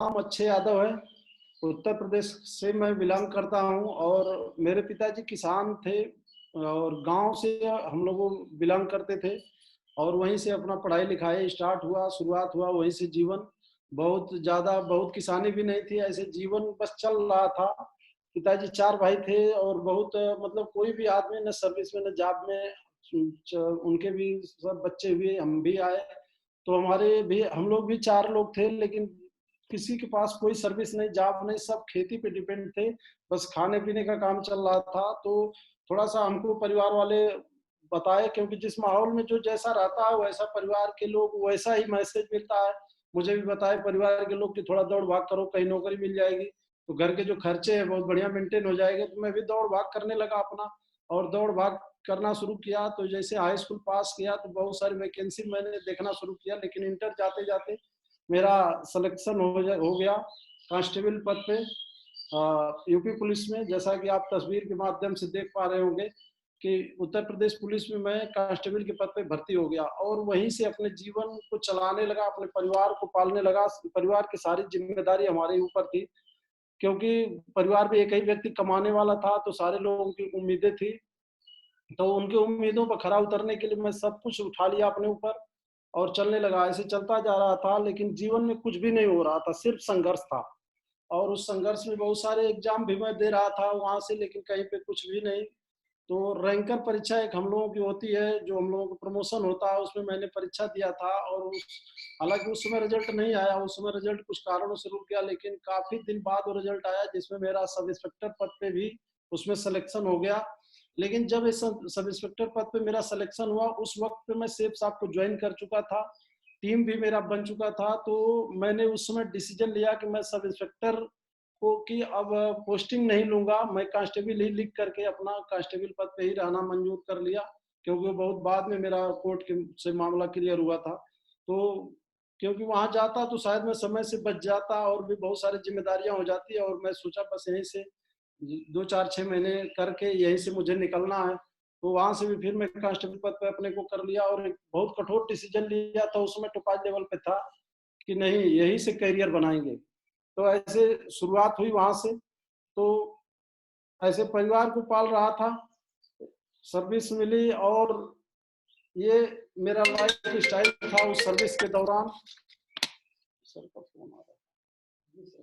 नाम अच्छे यादव है। उत्तर प्रदेश से मैं बिलोंग करता हूँ और मेरे पिताजी किसान थे और गांव से हम लोग बिलोंग करते थे और वहीं से अपना पढ़ाई लिखाई स्टार्ट हुआ, शुरुआत हुआ वहीं से जीवन। बहुत ज़्यादा बहुत किसानी भी नहीं थी, ऐसे जीवन बस चल रहा था। पिताजी चार भाई थे और बहुत मतलब कोई भी आदमी न सर्विस में न जॉब में, उनके भी सब बच्चे हुए, हम भी आए। तो हमारे भी हम लोग भी चार लोग थे, लेकिन किसी के पास कोई सर्विस नहीं, जॉब नहीं, सब खेती पे डिपेंड थे। बस खाने पीने का काम चल रहा था। तो थोड़ा सा हमको परिवार वाले बताए, क्योंकि जिस माहौल में जो जैसा रहता है वैसा परिवार के लोग वैसा ही मैसेज मिलता है। मुझे भी बताए परिवार के लोग कि थोड़ा दौड़ भाग करो, कहीं नौकरी मिल जाएगी तो घर के जो खर्चे हैं बहुत बढ़िया मेंटेन हो जाएंगे। तो मैं भी दौड़ भाग करने लगा अपना, और दौड़ भाग करना शुरू किया। तो जैसे हाई स्कूल पास किया तो बहुत सारी वैकेंसी मैंने देखना शुरू किया, लेकिन इंटर जाते जाते मेरा सिलेक्शन हो गया कांस्टेबल पद पे यूपी पुलिस में। जैसा कि आप तस्वीर के माध्यम से देख पा रहे होंगे कि उत्तर प्रदेश पुलिस में मैं कांस्टेबल के पद पे भर्ती हो गया और वहीं से अपने जीवन को चलाने लगा, अपने परिवार को पालने लगा। परिवार की सारी जिम्मेदारी हमारे ऊपर थी, क्योंकि परिवार में एक ही व्यक्ति कमाने वाला था, तो सारे लोगों की उम्मीदें थी। तो उनकी उम्मीदों पर खरा उतरने के लिए मैं सब कुछ उठा लिया अपने ऊपर और चलने लगा। ऐसे चलता जा रहा था, लेकिन जीवन में कुछ भी नहीं हो रहा था, सिर्फ संघर्ष था। और उस संघर्ष में बहुत सारे एग्जाम भी मैं दे रहा था वहां से, लेकिन कहीं पे कुछ भी नहीं। तो रैंकर परीक्षा एक हम लोगों की होती है, जो हम लोगों को प्रमोशन होता है, उसमें मैंने परीक्षा दिया था। और हालांकि उस समय रिजल्ट नहीं आया, उस समय रिजल्ट कुछ कारणों से रुक गया, लेकिन काफी दिन बाद वो रिजल्ट आया जिसमें मेरा सब इंस्पेक्टर पद पे भी उसमें सिलेक्शन हो गया। लेकिन जब इस सब इंस्पेक्टर पद पे मेरा सिलेक्शन हुआ, उस वक्त पे मैं सेफ साहब को ज्वाइन कर चुका था, टीम भी मेरा बन चुका था। तो मैंने उस समय डिसीजन लिया कि मैं सब इंस्पेक्टर को कि अब पोस्टिंग नहीं लूंगा, मैं कांस्टेबल ही लिख करके अपना कांस्टेबल पद पे ही रहना मंजूर कर लिया, क्योंकि बहुत बाद में मेरा कोर्ट के से मामला क्लियर हुआ था। तो क्योंकि वहां जाता तो शायद मैं समय से बच जाता और भी बहुत सारी जिम्मेदारियां हो जाती है, और मैं सोचा बस यहीं से 2 4 6 महीने करके यहीं से मुझे निकलना है। तो वहां से भी फिर मैं कांस्टेबल पद पे अपने को कर लिया और एक बहुत कठोर डिसीजन लिया था। उसमें टोपाज लेवल पे था कि नहीं, यहीं से करियर बनाएंगे। तो ऐसे शुरुआत हुई वहां से। तो ऐसे परिवार को पाल रहा था, सर्विस मिली, और ये मेरा लाइफ स्टाइल था उस सर्विस के दौरान। सर का फोन आ रहा है। जी सर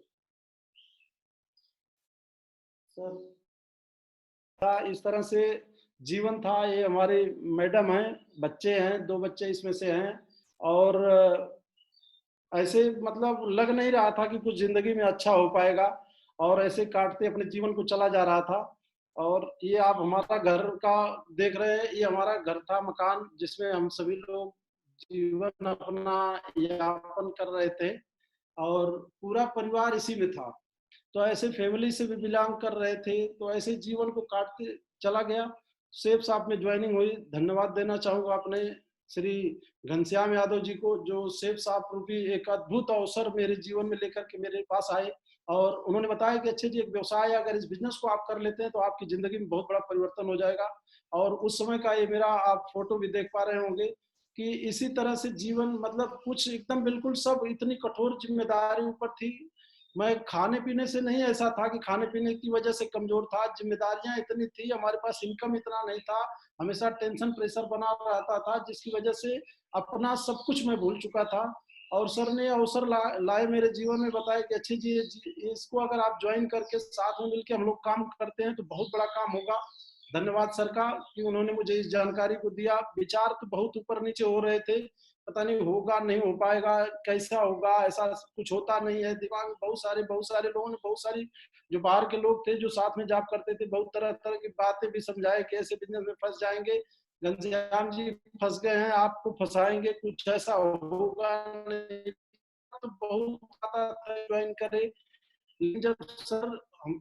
था, इस तरह से जीवन था। ये हमारे मैडम हैं, बच्चे हैं, 2 बच्चे इसमें से हैं। और ऐसे मतलब लग नहीं रहा था कि कुछ जिंदगी में अच्छा हो पाएगा, और ऐसे काटते अपने जीवन को चला जा रहा था। और ये आप हमारा घर का देख रहे हैं, ये हमारा घर था, मकान, जिसमें हम सभी लोग जीवन अपना यापन कर रहे थे और पूरा परिवार इसी में था। तो ऐसे फैमिली से भी बिलोंग कर रहे थे, तो ऐसे जीवन को काटते चला गया। सेफ साहब में ज्वाइनिंग हुई। धन्यवाद देना चाहूंगा अपने श्री घनश्याम यादव जी को, जो सेफ साहब रूपी एक अद्भुत अवसर मेरे जीवन में लेकर के मेरे पास आए। और उन्होंने बताया कि अच्छे जी, एक व्यवसाय है, अगर इस बिजनेस को आप कर लेते हैं तो आपकी जिंदगी में बहुत बड़ा परिवर्तन हो जाएगा। और उस समय का ये मेरा आप फोटो भी देख पा रहे होंगे कि इसी तरह से जीवन मतलब कुछ एकदम बिल्कुल सब इतनी कठोर जिम्मेदारी ऊपर थी। मैं खाने पीने से नहीं ऐसा था कि खाने पीने की वजह से कमजोर था, जिम्मेदारियां इतनी थी, हमारे पास इनकम इतना नहीं था, हमेशा टेंशन प्रेशर बना रहता था, जिसकी वजह से अपना सब कुछ मैं भूल चुका था। और सर ने अवसर लाए मेरे जीवन में, बताया कि अच्छी जी इसको अगर आप ज्वाइन करके साथ में मिलकर हम लोग काम करते हैं तो बहुत बड़ा काम होगा। धन्यवाद सर का कि उन्होंने मुझे इस जानकारी को दिया। विचार तो बहुत ऊपर नीचे हो रहे थे, पता नहीं होगा नहीं हो पाएगा, कैसा होगा, ऐसा कुछ होता नहीं है। दिमाग में बहुत सारे लोगों ने, बहुत सारी जो बाहर के लोग थे जो साथ में जॉब करते थे, बहुत तरह तरह की बातें भी समझाए कि ऐसे बिजनेस में फंस जाएंगे, घनश्याम जी फंस गए हैं, आपको फंसाएंगे, कुछ ऐसा होगा नहीं। तो बहुत आता था ज्वाइन करे, लेकिन जब सर हम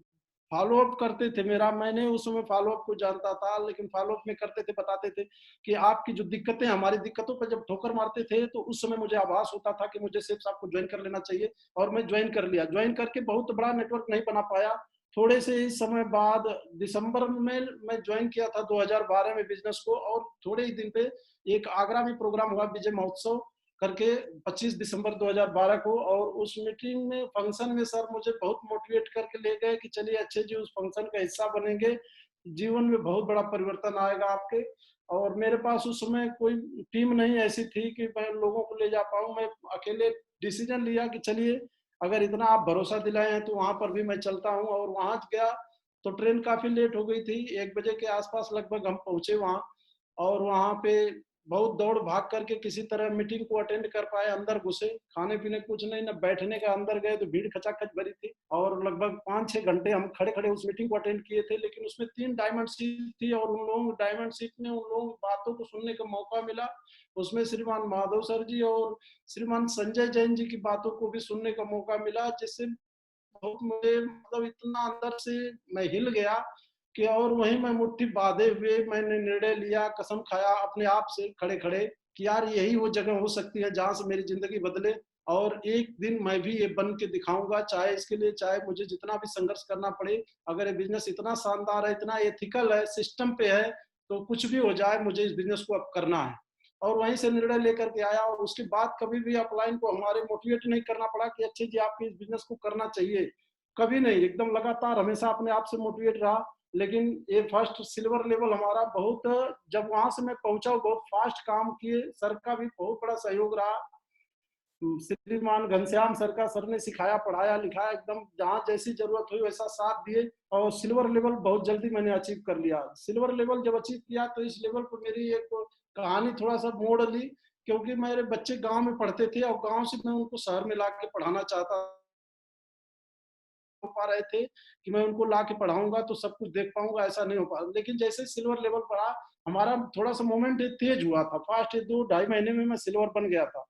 फॉलो अप करते थे मेरा, मैंने उस समय फॉलो अप को जानता था, लेकिन फॉलो अप में करते थे, बताते थे कि आपकी जो दिक्कतें, हमारी दिक्कतों पर जब ठोकर मारते थे तो उस समय मुझे आभास होता था कि मुझे सिर्फ आपको ज्वाइन कर लेना चाहिए। और मैं ज्वाइन कर लिया। ज्वाइन करके बहुत बड़ा नेटवर्क नहीं बना पाया। थोड़े से ही समय बाद दिसंबर में मैं ज्वाइन किया था 2012 में बिजनेस को, और थोड़े ही दिन पे एक आगरा में प्रोग्राम हुआ, विजय महोत्सव, करके 25 दिसंबर 2012 को। और उस मीटिंग में फंक्शन में सर मुझे बहुत मोटिवेट करके ले गए कि चलिए अच्छे जी उस फंक्शन का हिस्सा बनेंगे, जीवन में बहुत बड़ा परिवर्तन आएगा आपके। और मेरे पास उस समय कोई टीम नहीं ऐसी थी कि मैं लोगों को ले जा पाऊँ। मैं अकेले डिसीजन लिया कि चलिए अगर इतना आप भरोसा दिलाए हैं तो वहाँ पर भी मैं चलता हूँ। और वहाँ गया तो ट्रेन काफ़ी लेट हो गई थी, 1 बजे के आस-पास लगभग हम पहुँचे वहाँ। और वहाँ पे बहुत दौड़ भाग करके किसी तरह मीटिंग को अटेंड कर पाए, अंदर घुसे, खाने-पीने कुछ नहीं, ना बैठने का, अंदर गए तो भीड़ खचाखच भरी थी और लगभग 5-6 घंटे हम खड़े-खड़े उस मीटिंग को अटेंड किए थे। लेकिन उसमें 3 डायमंड सीट थी और उन लोगों डायमंड सीट में उन लोगों की बातों को सुनने का मौका मिला। उसमें श्रीमान माधव सर जी और श्रीमान संजय जैन जी की बातों को भी सुनने का मौका मिला, जिससे बहुत मुझे मतलब इतना अंदर से मैं हिल गया कि और वहीं मैं मुट्ठी बांधे हुए मैंने निर्णय लिया, कसम खाया अपने आप से खड़े-खड़े कि यार यही वो जगह हो सकती है जहाँ से मेरी ज़िंदगी बदले। और एक दिन मैं भी ये बन के दिखाऊँगा, चाहे इसके लिए चाहे मुझे जितना भी संघर्ष करना पड़े। अगर ये बिज़नेस इतना शानदार है, इतना एथिकल है, सिस्टम पे है, तो कुछ भी हो जाए मुझे इस बिज़नेस को अब करना है। और वहीं से निर्णय लेकर के आया और उसके बाद कभी भी अपलाइन को हमारे मोटिवेट नहीं करना पड़ा कि अच्छे जी आपको इस बिज़नेस को करना चाहिए। कभी नहीं, एकदम लगातार हमेशा अपने आप से मोटिवेट रहा। लेकिन ये फर्स्ट सिल्वर लेवल हमारा बहुत, जब वहाँ से मैं पहुँचा बहुत फास्ट काम किए, सर का भी बहुत बड़ा सहयोग रहा। श्रीमान घनश्याम सर का, सर ने सिखाया, पढ़ाया, लिखाया, एकदम जहाँ जैसी ज़रूरत हुई वैसा साथ दिए और सिल्वर लेवल बहुत जल्दी मैंने अचीव कर लिया। सिल्वर लेवल जब अचीव किया तो इस लेवल पर मेरी एक कहानी थोड़ा-सा मोड़ ली, क्योंकि मेरे बच्चे गाँव में पढ़ते थे और गाँव से मैं उनको शहर में लाके पढ़ाना चाहता हो पा रहे थे कि मैं उनको ला के पढ़ाऊँगा तो सब कुछ देख पाऊँगा, ऐसा नहीं हो पा रहा। लेकिन जैसे सिल्वर लेवल बढ़ा, हमारा थोड़ा-सा मूवमेंट तेज़ हुआ था, फास्ट 2 ढाई महीने में मैं सिल्वर बन गया था।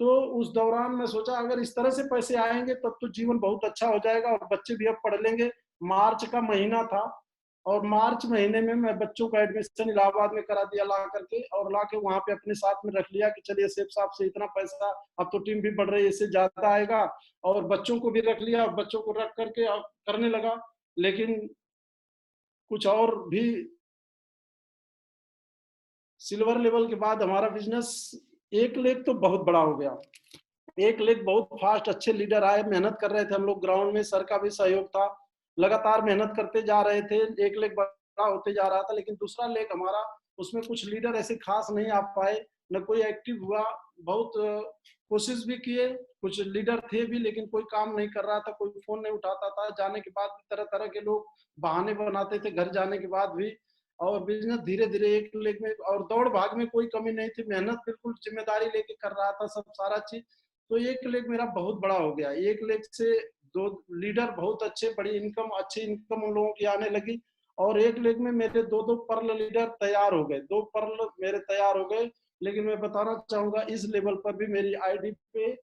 तो उस दौरान मैं सोचा अगर इस तरह से पैसे आएँगे तब तो जीवन बहुत अच्छा हो जाएगा और बच्चे भी अब पढ़ लेंगे। मार्च का महीना था और मार्च महीने में मैं बच्चों का एडमिशन इलाहाबाद में करा दिया ला करके और ला के वहाँ पे अपने साथ में रख लिया कि चलिए सेठ साहब से इतना पैसा, अब तो टीम भी बढ़ रही है, इससे ज़्यादा आएगा। और बच्चों को भी रख लिया, बच्चों को रख करके अब करने लगा। लेकिन कुछ और भी सिल्वर लेवल के बाद हमारा बिज़नेस 1 लेख तो बहुत बड़ा हो गया। 1 लेख बहुत फास्ट अच्छे लीडर आए, मेहनत कर रहे थे हम लोग ग्राउंड में, सर का भी सहयोग था। लगातार मेहनत करते जा रहे थे, 1 लेख बड़ा होते जा रहा था, लेकिन दूसरा लेख हमारा उसमें कुछ लीडर ऐसे खास नहीं आ पाए, ना कोई एक्टिव हुआ। बहुत कोशिश भी किए, कुछ लीडर थे भी लेकिन कोई काम नहीं कर रहा था, कोई फ़ोन नहीं उठाता था। जाने के बाद भी तरह-तरह के लोग बहाने बनाते थे घर जाने के बाद भी। और बिज़नेस धीरे-धीरे 1 लेख में और दौड़-भाग में कोई कमी नहीं थी, मेहनत बिल्कुल ज़िम्मेदारी लेके कर रहा था सब सारा चीज़। तो 1 लेग मेरा बहुत बड़ा हो गया। 1 लेग से 2 लीडर बहुत अच्छे, बड़ी इनकम, अच्छी इनकम उन लोगों की आने लगी और 1 लेग में मेरे 2-2 पर्ल लीडर तैयार हो गए। 2 पर्ल मेरे तैयार हो गए। लेकिन मैं बताना चाहूँगा इस लेवल पर भी मेरी आईडी पे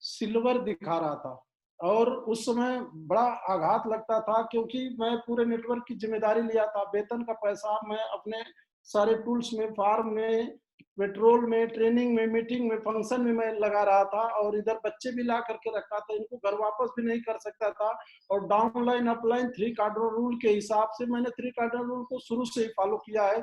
सिल्वर दिखा रहा था। और उस समय बड़ा आघात लगता था क्योंकि मैं पूरे नेटवर्क की ज़िम्मेदारी लिया था। वेतन का पैसा मैं अपने सारे टूल्स में, फार्म में, पेट्रोल में, ट्रेनिंग में, मीटिंग में, फंक्शन में मैं लगा रहा था और इधर बच्चे भी ला करके रखा था। इनको घर वापस भी नहीं कर सकता था और डाउनलाइन, अपलाइन 3 कार्डर रूल के हिसाब से मैंने 3 कार्डर रूल को शुरू से ही फॉलो किया है।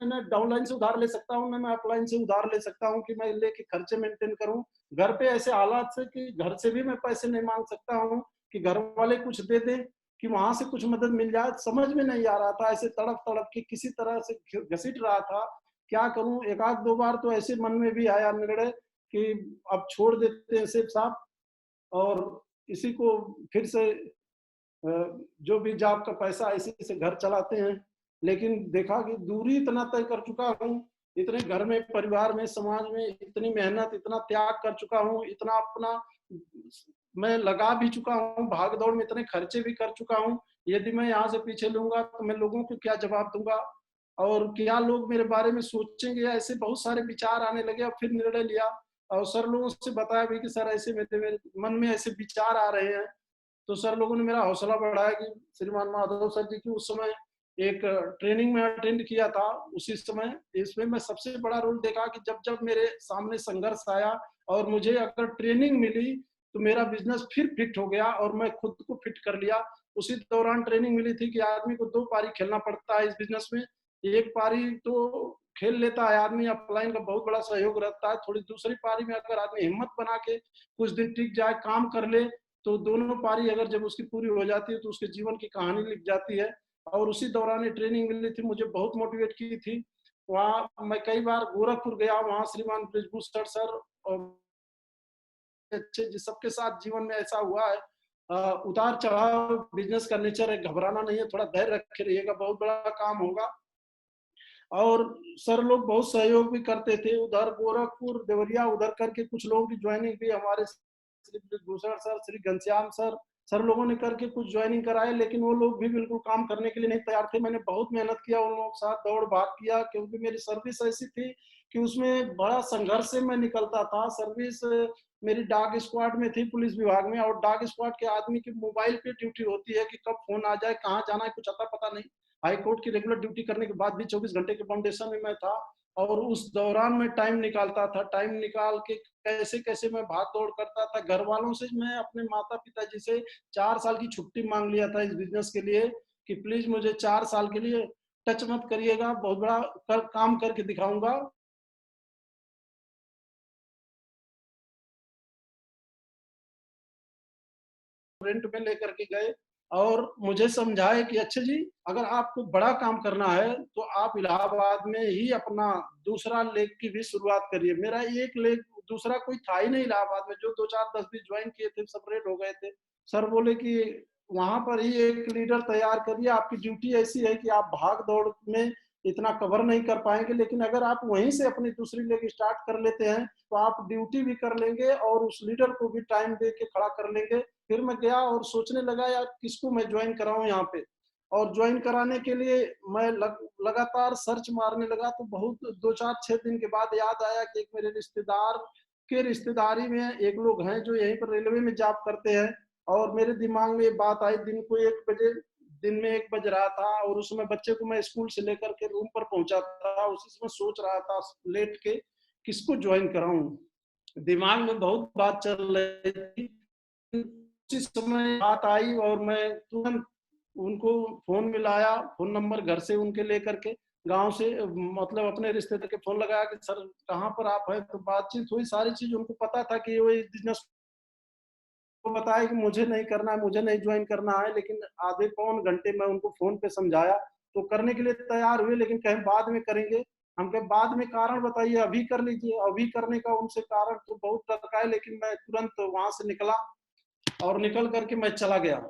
मैं डाउनलाइन से उधार ले सकता हूँ, मैं अपलाइन से उधार ले सकता हूँ कि मैं लेके खर्चे मेंटेन करूँ। घर पे ऐसे हालात से कि घर से भी मैं पैसे नहीं माँग सकता हूँ कि घर वाले कुछ दे दें, कि वहाँ से कुछ मदद मिल जाए। समझ में नहीं आ रहा था, ऐसे तड़प-तड़प के किसी तरह से घसीट रहा था। क्या करूँ? 1 आध 2 बार तो ऐसे मन में भी आया निर्णय कि अब छोड़ देते हैं सेठ साहब और इसी को फिर से जो भी जॉब का पैसा इसी से घर चलाते हैं। लेकिन देखा कि दूरी इतना तय कर चुका हूँ, इतने घर में, परिवार में, समाज में इतनी मेहनत, इतना त्याग कर चुका हूँ, इतना अपना मैं लगा भी चुका हूँ, भाग-दौड़ में इतने खर्चे भी कर चुका हूँ। यदि मैं यहाँ से पीछे लूँगा तो मैं लोगों को क्या जवाब दूँगा और क्या लोग मेरे बारे में सोचेंगे? ऐसे बहुत सारे विचार आने लगे और फिर निर्णय लिया और सर लोगों से बताया भी कि सर ऐसे मेरे मेरे मन में ऐसे विचार आ रहे हैं। तो सर लोगों ने मेरा हौसला बढ़ाया कि श्रीमान माधव सर जी की उस समय एक ट्रेनिंग में अटेंड किया था उसी समय। इसमें मैं सबसे बड़ा रोल देखा कि जब-जब मेरे सामने संघर्ष आया और मुझे अगर ट्रेनिंग मिली, तो मेरा बिज़नेस फिर फिट हो गया और मैं खुद को फिट कर लिया। उसी दौरान ट्रेनिंग मिली थी कि आदमी को 2 पारी खेलना पड़ता है इस बिज़नेस में। एक पारी तो खेल लेता है आदमी, अपलाइन का बहुत बड़ा सहयोग रहता है। थोड़ी दूसरी पारी में अगर आदमी हिम्मत बना के कुछ दिन टिक जाए, काम कर ले, तो दोनों पारी अगर जब उसकी पूरी हो जाती है तो उसके जीवन की कहानी लिख जाती है। और उसी दौरान ये ट्रेनिंग मिली थी, मुझे बहुत मोटिवेट की थी। वहाँ मैं कई बार गोरखपुर गया, वहाँ श्रीमान ब्रिजभूषण सर और अच्छे जिस सबके साथ जीवन में ऐसा हुआ है, उतार चढ़ाव बिजनेस का नेचर है, घबराना नहीं है, थोड़ा धैर्य रखे रहिएगा, बहुत बड़ा काम होगा। और सर लोग बहुत सहयोग भी करते थे, उधर गोरखपुर देवरिया उधर करके कुछ लोगों की ज्वाइनिंग भी हमारे श्री भूषण सर, श्री घनश्याम सर लोगों ने करके कुछ ज्वाइनिंग कराए, लेकिन वो लोग भी बिल्कुल काम करने के लिए नहीं तैयार थे। मैंने बहुत मेहनत किया उन लोगों के साथ, दौड़ भाग किया, क्योंकि मेरी सर्विस ऐसी थी कि उसमें बड़ा संघर्ष से मैं निकलता था। सर्विस मेरी डाक स्क्वाड में थी पुलिस विभाग में, और डाक स्क्वाड के आदमी की मोबाइल पे ड्यूटी होती है कि कब फोन आ जाए, कहाँ जाना है, कुछ अता पता नहीं। हाई कोर्ट की रेगुलर ड्यूटी करने के बाद भी 24 घंटे के फाउंडेशन में मैं था, और उस दौरान मैं टाइम निकालता था। टाइम निकाल के कैसे कैसे मैं भाग दौड़ करता था। घर वालों से मैं अपने माता पिता जी से 4 साल की छुट्टी मांग लिया था इस बिजनेस के लिए, कि प्लीज मुझे 4 साल के लिए टच मत करिएगा, बहुत बड़ा काम करके दिखाऊंगा। रेंट में लेकर के गए और मुझे समझाए कि अच्छे जी, अगर आपको बड़ा काम करना है तो आप इलाहाबाद में ही अपना दूसरा लेग की भी शुरुआत करिए। मेरा एक लेग दूसरा कोई था ही नहीं इलाहाबाद में, जो 2 4 10 भी ज्वाइन किए थे सब रेड हो गए थे। सर बोले कि वहां पर ही एक लीडर तैयार करिए, आपकी ड्यूटी ऐसी है कि आप भाग दौड़ में इतना कवर नहीं कर पाएंगे, लेकिन अगर आप वहीं से अपनी दूसरी लेग स्टार्ट कर लेते हैं तो आप ड्यूटी भी कर लेंगे और उस लीडर को भी टाइम दे के खड़ा कर लेंगे। फिर मैं गया और सोचने लगा यार किसको मैं ज्वाइन कराऊं यहाँ पे। और ज्वाइन कराने के लिए मैं लगातार सर्च मारने लगा, तो बहुत 2 4 6 दिन के बाद याद आया कि एक मेरे रिश्तेदार के रिश्तेदारी में एक लोग हैं जो यहीं पर रेलवे में जॉब करते हैं। और मेरे दिमाग में ये बात आई, दिन में 1 बज रहा था, और उसमें बच्चे को मैं स्कूल से लेकर के रूम पर पहुंचा था। उसी समय सोच रहा था लेट के किसको ज्वाइन कराऊं, दिमाग में बहुत बात चल रही थी। उसी समय बात आई और मैं तुरंत उनको फोन मिलाया, फोन नंबर घर से उनके लेकर के, गांव से, मतलब अपने रिश्तेदार के फोन लगाया कि सर कहाँ पर आप हैं। तो बातचीत हुई, सारी चीज उनको पता था कि वो बिजनेस को बताया कि मुझे नहीं करना है, मुझे नहीं ज्वाइन करना है, लेकिन आधे पौन घंटे मैं उनको फोन पे समझाया तो करने के लिए तैयार हुए, लेकिन कहें बाद में करेंगे। हम कहे बाद में कारण बताइए, अभी कर लीजिए। अभी करने का उनसे कारण तो बहुत तरह है, लेकिन मैं तुरंत वहां से निकला और निकल करके मैं चला गया।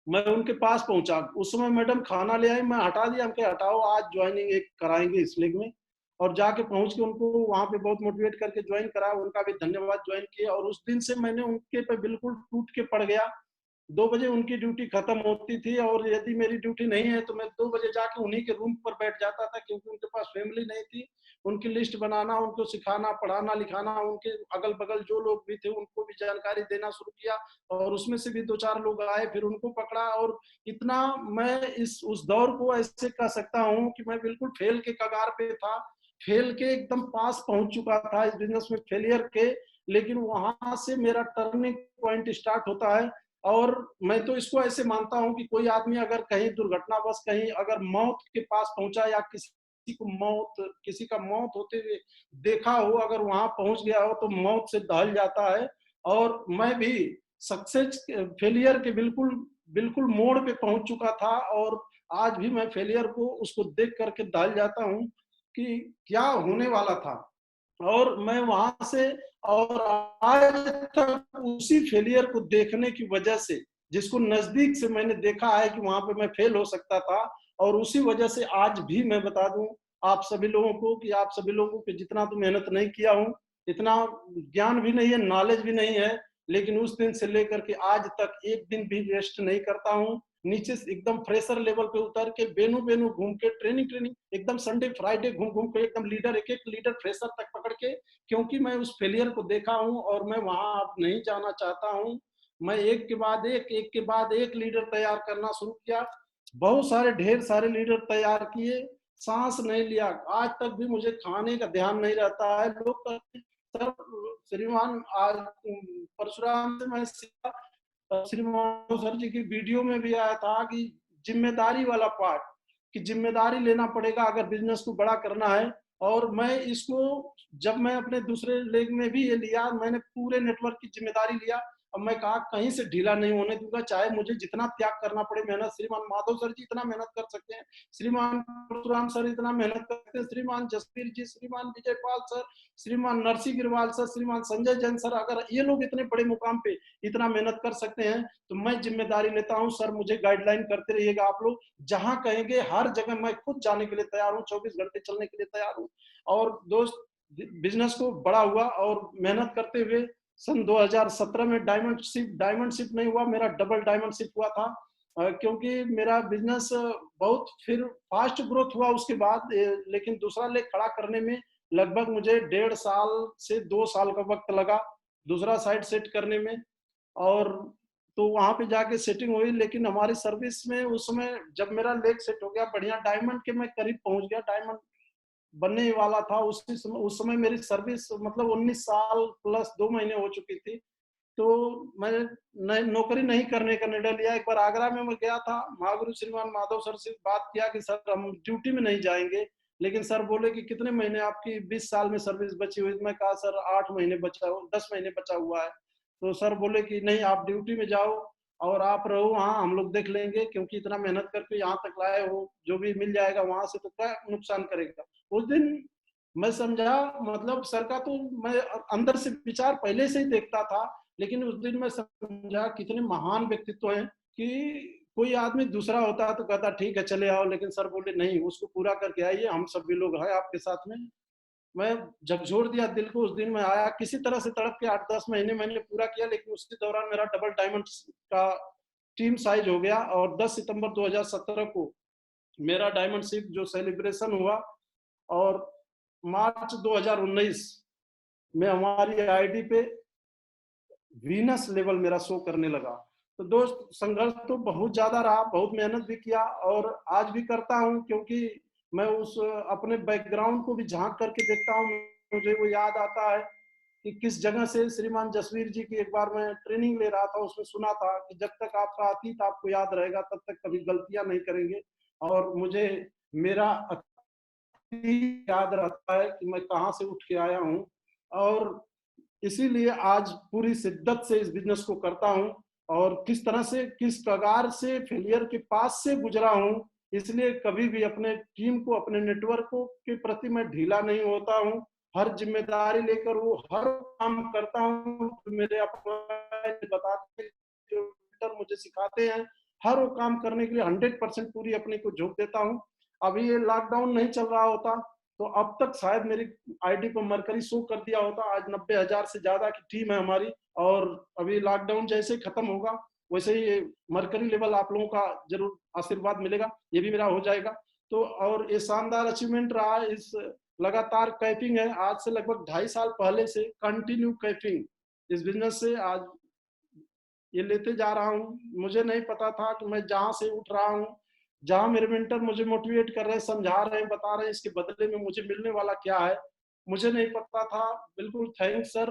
मैं उनके पास पहुंचा, उस समय मैडम खाना ले आई, मैं हटा दिया, हमके हटाओ आज ज्वाइनिंग एक कराएंगे इस लीग में। और जाके पहुंच के उनको वहां पे बहुत मोटिवेट करके ज्वाइन करा, उनका भी धन्यवाद, ज्वाइन किया। और उस दिन से मैंने उनके पे बिल्कुल टूट के पड़ गया। 2 बजे उनकी ड्यूटी खत्म होती थी, और यदि मेरी ड्यूटी नहीं है तो मैं 2 बजे जाके उन्हीं के रूम पर बैठ जाता था, क्योंकि उनके पास फैमिली नहीं थी। उनकी लिस्ट बनाना, उनको सिखाना, पढ़ाना लिखाना, उनके अगल बगल जो लोग भी थे उनको भी जानकारी देना शुरू किया। और उसमें से भी 2 4 लोग आए, फिर उनको पकड़ा। और इतना मैं इस उस दौर को ऐसे कह सकता हूँ कि मैं बिल्कुल फेल के कगार पे था, फेल के एकदम पास पहुंच चुका था इस बिजनेस में, फेलियर के। लेकिन वहां से मेरा टर्निंग पॉइंट स्टार्ट होता है। और मैं तो इसको ऐसे मानता हूं कि कोई आदमी अगर कहीं दुर्घटनावश कहीं अगर मौत के पास पहुंचा, या किसी का मौत होते हुए देखा हो, अगर वहां पहुंच गया हो तो मौत से दहल जाता है। और मैं भी सक्सेस फेलियर के बिल्कुल बिल्कुल मोड़ पे पहुंच चुका था, और आज भी मैं फेलियर को उसको देख करके दहल जाता हूं कि क्या होने वाला था। और मैं वहां से, और आज तक उसी फेलियर को देखने की वजह से, जिसको नजदीक से मैंने देखा है कि वहां पे मैं फेल हो सकता था, और उसी वजह से आज भी मैं बता दूं आप सभी लोगों को कि आप सभी लोगों को जितना तो मेहनत नहीं किया हूं, इतना ज्ञान भी नहीं है, नॉलेज भी नहीं है, लेकिन उस दिन से लेकर के आज तक एक दिन भी रेस्ट नहीं करता हूं। नीचे से एकदम फ्रेशर लेवल पे उतर के बेनू बेनू घूम के ट्रेनिंग ट्रेनिंग एकदम संडे फ्राइडे घूम घूम के एकदम लीडर, एक एक लीडर फ्रेशर तक पकड़ के, क्योंकि मैं उस फेलियर को देखा हूं और मैं वहां अब नहीं जाना चाहता हूं। मैं एक के बाद एक लीडर तैयार करना शुरू किया, बहुत सारे ढेर सारे लीडर तैयार किए, सांस नहीं लिया। आज तक भी मुझे खाने का ध्यान नहीं रहता है। लोग कहते हैं, सर श्रीमान आज परशुराम से मैं सीखा, श्रीमान सर जी की वीडियो में भी आया था कि जिम्मेदारी वाला पार्ट, कि जिम्मेदारी लेना पड़ेगा अगर बिजनेस को बड़ा करना है। और मैं इसको, जब मैं अपने दूसरे लेग में भी ये लिया, मैंने पूरे नेटवर्क की जिम्मेदारी लिया। अब मैं कहा कहीं से ढीला नहीं होने दूंगा, चाहे मुझे जितना त्याग करना पड़े मेहनत। श्रीमान माधव सर जी इतना मेहनत कर सकते हैं, श्रीमान परशुराम सर इतना मेहनत करते हैं, श्रीमान जसवीर जी, श्रीमान विजय पाल सर, श्रीमान नरसी गिरवाल सर, श्रीमान संजय जैन सर, अगर ये लोग इतने बड़े मुकाम पे इतना मेहनत कर सकते हैं तो मैं जिम्मेदारी लेता हूँ। सर मुझे गाइडलाइन करते रहिएगा आप लोग, जहां कहेंगे हर जगह मैं खुद जाने के लिए तैयार हूँ, 24 घंटे चलने के लिए तैयार हूँ। और दोस्त, बिजनेस को बड़ा हुआ और मेहनत करते हुए सन 2017 में डायमंडशिप नहीं हुआ, मेरा डबल डायमंडशिप हुआ था। क्योंकि मेरा बिजनेस बहुत फिर फास्ट ग्रोथ हुआ उसके बाद, लेकिन दूसरा लेग खड़ा करने में लगभग मुझे 1.5 साल से 2 साल का वक्त लगा, दूसरा साइड सेट करने में। और तो वहां पे जाके सेटिंग हुई, लेकिन हमारी सर्विस में उस समय जब मेरा लेग सेट हो गया बढ़िया, डायमंड के मैं करीब पहुंच गया, डायमंड बनने ही वाला था उस समय मेरी सर्विस मतलब 19 साल प्लस 2 महीने हो चुकी थी। तो मैं नौकरी नहीं करने का निर्णय लिया। एक बार आगरा में मैं गया था, महागुरु श्रीमान माधव सर से बात किया कि सर हम ड्यूटी में नहीं जाएंगे, लेकिन सर बोले कि कितने महीने आपकी 20 साल में सर्विस बची हुई। मैं कहा सर 8 महीने बचा, 10 महीने बचा हुआ है। तो सर बोले कि नहीं आप ड्यूटी में जाओ और आप रहो वहाँ, हम लोग देख लेंगे, क्योंकि इतना मेहनत करके यहाँ तक लाए हो, जो भी मिल जाएगा वहां से तो क्या नुकसान करेगा। उस दिन मैं समझा, मतलब सर का तो मैं अंदर से विचार पहले से ही देखता था, लेकिन उस दिन मैं समझा कितने महान व्यक्तित्व हैं कि कोई आदमी दूसरा होता तो कहता ठीक है चले आओ, लेकिन सर बोले नहीं, उसको पूरा करके आइए, हम सभी लोग हैं आपके साथ में। मैं झकझोर दिया दिल को। उस दिन मैं आया किसी तरह से तड़प के, 8-10 महीने मैंने पूरा किया, लेकिन उसी दौरान मेरा डबल डायमंड का टीम साइज हो गया। और 10 सितंबर 2017 को मेरा डायमंडशिप जो सेलिब्रेशन हुआ, और मार्च 2019 में हमारी आईडी पे वीनस लेवल मेरा शो करने लगा। तो दोस्त, संघर्ष तो बहुत ज्यादा रहा, बहुत मेहनत भी किया और आज भी करता हूँ, क्योंकि मैं उस अपने बैकग्राउंड को भी झांक करके देखता हूँ। मुझे वो याद आता है कि किस जगह से श्रीमान जसवीर जी की एक बार मैं ट्रेनिंग ले रहा था, उसमें सुना था कि जब तक आपका अतीत आपको याद रहेगा तब तक कभी गलतियां नहीं करेंगे। और मुझे मेरा याद रहता है कि मैं कहाँ से उठ के आया हूँ, और इसीलिए आज पूरी शिद्दत से इस बिजनेस को करता हूँ। और किस तरह से, किस प्रकार से फेलियर के पास से गुजरा हूँ, इसलिए कभी भी अपने टीम को, अपने नेटवर्क को के प्रति मैं ढीला नहीं होता हूँ। हर जिम्मेदारी लेकर वो हर काम करता हूँ, मेरे बताते हैं, जो मुझे सिखाते हैं, हर वो काम करने के लिए 100% पूरी अपने को झोंक देता हूँ। अभी ये लॉकडाउन नहीं चल रहा होता तो अब तक शायद मेरी आईडी पर मरकरी शो कर दिया होता। आज 90,000 से ज्यादा की टीम है हमारी, और अभी लॉकडाउन जैसे खत्म होगा वैसे ही मरकरी लेवल आप लोगों का जरूर आशीर्वाद मिलेगा, ये भी मेरा हो जाएगा। तो और ये शानदार अचीवमेंट रहा। इस लगातार कैपिंग है, आज से लगभग 2.5 साल पहले से कंटिन्यू कैपिंग इस बिजनेस से आज ये लेते जा रहा हूँ। मुझे नहीं पता था कि मैं जहाँ से उठ रहा हूँ, जहाँ मेरे मेंटर मुझे मोटिवेट कर रहे हैं, समझा रहे हैं, बता रहे हैं इसके बदले में मुझे मिलने वाला क्या है, मुझे नहीं पता था। बिल्कुल थैंक्स सर,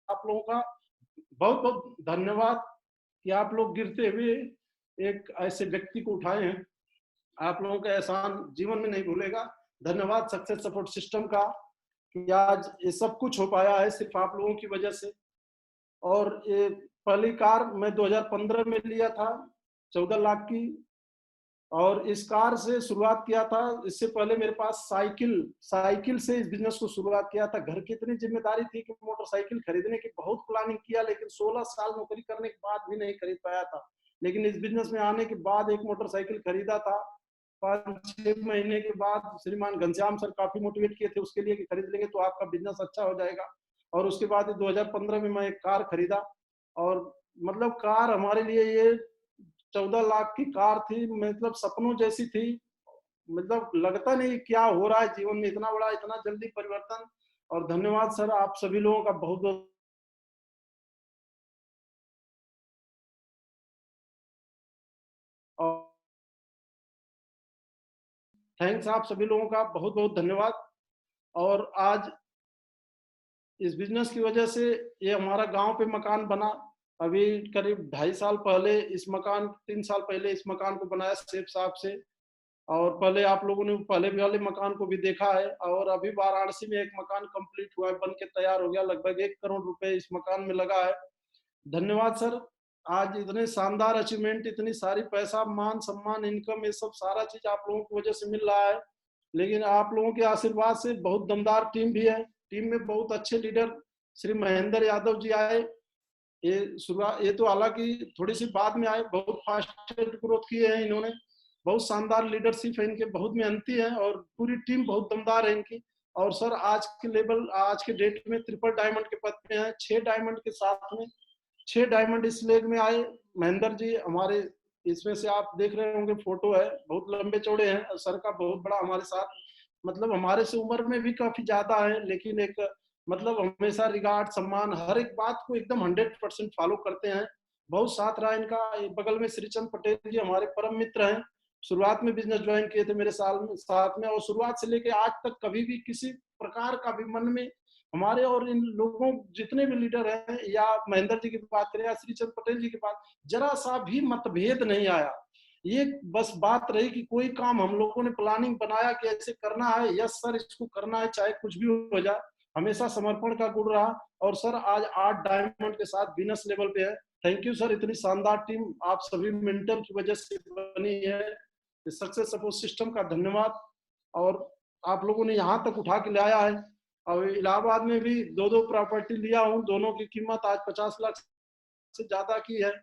आप लोगों का बहुत बहुत धन्यवाद कि आप लोग गिरते हुए एक ऐसे व्यक्ति को उठाए हैं। आप लोगों का एहसान जीवन में नहीं भूलेगा। धन्यवाद सक्सेस सपोर्ट सिस्टम का कि आज ये सब कुछ हो पाया है सिर्फ आप लोगों की वजह से। और ये पहली कार मैं 2015 में लिया था 14 लाख की, और इस कार से शुरुआत किया था। इससे पहले मेरे पास साइकिल से इस बिजनेस को शुरुआत किया था। घर की इतनी जिम्मेदारी थी कि मोटरसाइकिल खरीदने की बहुत प्लानिंग किया, लेकिन 16 साल नौकरी करने के बाद भी नहीं खरीद पाया था। लेकिन इस बिजनेस में आने के बाद एक मोटरसाइकिल खरीदा था। 5-6 महीने के बाद श्रीमान घनश्याम सर काफी मोटिवेट किए थे उसके लिए कि खरीद लेंगे तो आपका बिजनेस अच्छा हो जाएगा। और उसके बाद 2015 में मैं एक कार खरीदा, और मतलब कार हमारे लिए ये 14 लाख की कार थी, मतलब सपनों जैसी थी। मतलब लगता नहीं क्या हो रहा है जीवन में, इतना बड़ा, इतना जल्दी परिवर्तन। और धन्यवाद सर, आप सभी लोगों का बहुत बहुत, और थैंक्स, आप सभी लोगों का बहुत बहुत धन्यवाद। और आज इस बिजनेस की वजह से ये हमारा गांव पे मकान बना। अभी करीब 2.5 साल पहले इस मकान, 3 साल पहले इस मकान को बनाया शेख साहब से। और पहले आप लोगों ने पहले वाले मकान को भी देखा है, और अभी वाराणसी में एक मकान कंप्लीट हुआ है, बन के तैयार हो गया, लगभग 1 करोड़ रुपए इस मकान में लगा है। धन्यवाद सर। आज इतने शानदार अचीवमेंट, इतनी सारी पैसा, मान सम्मान, इनकम, ये सब सारा चीज आप लोगों की वजह से मिल रहा है। लेकिन आप लोगों के आशीर्वाद से बहुत दमदार टीम भी है। टीम में बहुत अच्छे लीडर श्री महेंद्र यादव जी आए। ये तो हालांकि थोड़ी सी बाद में आए, बहुत फास्ट ग्रोथ किए हैं इन्होंने। बहुत शानदार लीडरशिप है इनके, बहुत मेहनती है, और पूरी टीम बहुत दमदार है इनकी। और सर आज के लेवल, आज के डेट में ट्रिपल डायमंड के पद पे हैं, 6 डायमंड के साथ में 6 डायमंड इस लेग में आए महेंद्र जी हमारे। इसमें से आप देख रहे होंगे, फोटो है, बहुत लंबे चौड़े हैं, और सर का बहुत बड़ा हमारे साथ, मतलब हमारे से उम्र में भी काफी ज्यादा है, लेकिन एक मतलब हमेशा रिगार्ड, सम्मान, हर एक बात को एकदम 100% फॉलो करते हैं। बहुत साथ रहा इनका। बगल में श्रीचंद पटेल जी हमारे परम मित्र हैं। शुरुआत में बिजनेस ज्वाइन किए थे मेरे साल में साथ में, और शुरुआत से लेके आज तक कभी भी किसी प्रकार का भी मन में हमारे और इन लोगों जितने भी लीडर हैं, या महेंद्र जी की बात करें या श्रीचंद पटेल जी की बात, जरा सा भी मतभेद नहीं आया। ये बस बात रही कि कोई काम हम लोगों ने प्लानिंग बनाया कि ऐसे करना है, यस सर इसको करना है, चाहे कुछ भी हो जाए, हमेशा समर्पण का गुण रहा। और सर आज 8 डायमंड के साथ बिजनेस लेवल पे है। थैंक यू सर, इतनी शानदार टीम आप सभी मेंटर की वजह से बनी है। सक्सेस सपोर्ट सिस्टम का धन्यवाद। और आप लोगों ने यहाँ तक उठा के लाया है। और इलाहाबाद में भी 2 प्रॉपर्टी लिया हूँ, दोनों की कीमत आज 50 लाख से ज्यादा की है।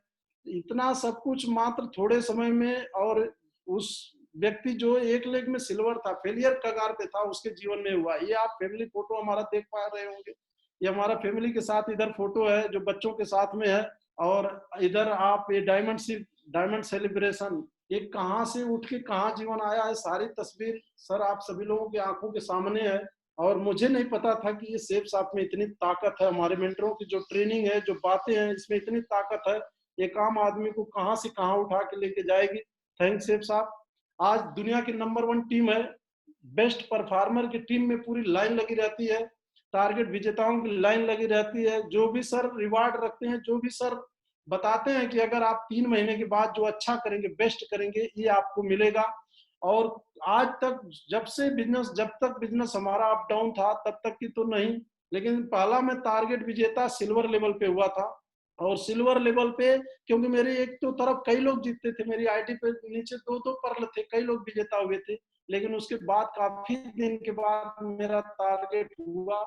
इतना सब कुछ मात्र थोड़े समय में। और उस व्यक्ति जो एक लेग में सिल्वर था, फेलियर कगार पे था, उसके जीवन में हुआ। ये आप फैमिली फोटो हमारा देख पा रहे होंगे, ये हमारा फैमिली के साथ इधर फोटो है जो बच्चों के साथ में है। और इधर आप ये डायमंड सेलिब्रेशन, ये कहाँ से उठ के कहाँ जीवन आया है, सारी तस्वीर सर आप सभी लोगों की आंखों के सामने है। और मुझे नहीं पता था कि ये सेफ साथ में इतनी ताकत है, हमारे मेंटरों की जो ट्रेनिंग है, जो बातें हैं, इसमें इतनी ताकत है, एक आम आदमी को कहां से कहां उठा के लेके जाएगी। थैंक्स सेफ साहब। आज दुनिया की नंबर 1 टीम है, बेस्ट परफॉर्मर की टीम में पूरी लाइन लगी रहती है, टारगेट विजेताओं की लाइन लगी रहती है। जो भी सर रिवार्ड रखते हैं, जो भी सर बताते हैं कि अगर आप 3 महीने के बाद जो अच्छा करेंगे, बेस्ट करेंगे, ये आपको मिलेगा। और आज तक जब तक बिजनेस हमारा अप डाउन था, तब तक की तो नहीं, लेकिन पहला मैं टारगेट विजेता सिल्वर लेवल पे हुआ था। और सिल्वर लेवल पे, क्योंकि मेरी एक तो तरफ कई लोग जीतते थे, मेरी आईडी पे नीचे 2-2 पर्ल थे, कई लोग विजेता हुए थे। लेकिन उसके बाद काफी दिन के बाद मेरा टारगेट हुआ,